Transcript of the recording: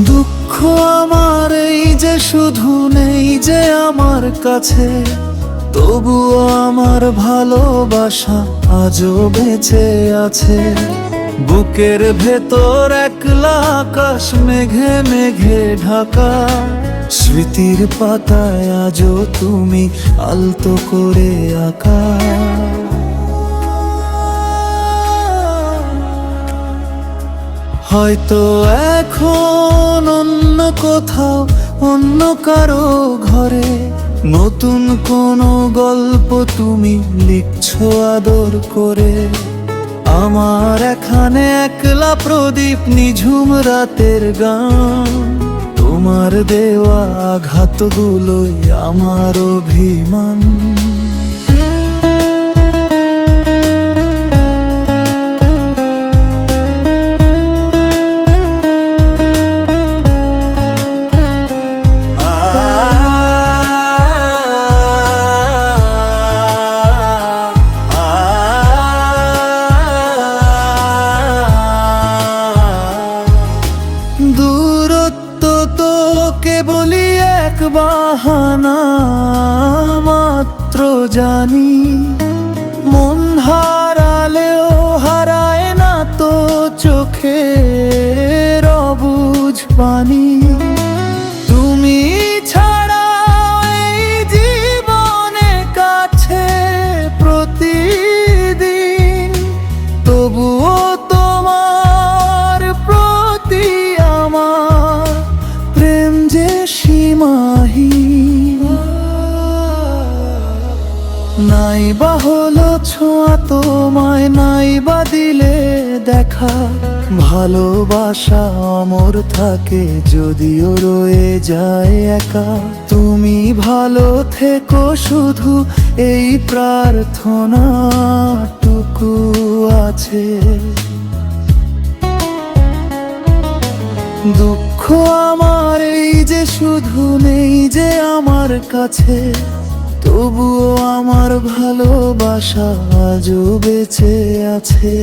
দুঃখ আমার এই যে শুধু নেই যে আমার কাছে, তবুও আমার ভালোবাসা আজও বেঁচে আছে। বুকের ভেতর একলা আকাশ মেঘে মেঘে ঢাকা, স্মৃতির পাতায় আজও তুমি আলতো করে আঁকা। হয়তো এখন অন্য কোথাও অন্য কারো ঘরে নতুন কোনো গল্প তুমি লিখছো আদর করে। আমার এখানে একলা প্রদীপ নিঝুম রাতের গান, তোমার দেওয়া আঘাতগুলোই আমার অভিমান। দূরত্ব তো কেবলই এক বাহানা মাত্র জানি, মন হারালেও হারায় না তো চোখের অবুঝ পানি। তুমি ছাড়া এই জীবনে কাছে প্রতিদিন, তবুও তোমার প্রতি আমার প্রেম যে সীমাহীন। নাই বা হলো ছোঁয়া তোমায়, নাই বা দিলে দেখা, ভালোবাসা অমর থাকে যদিও রয়ে যায় একা। তুমি ভালো থেকো শুধু এই প্রার্থনাটুকু আছে। দুঃখ আমার এই যে শুধু নেই যে আমার কাছে, তবুও আমার ভালোবাসা আজও বেঁচে আছে।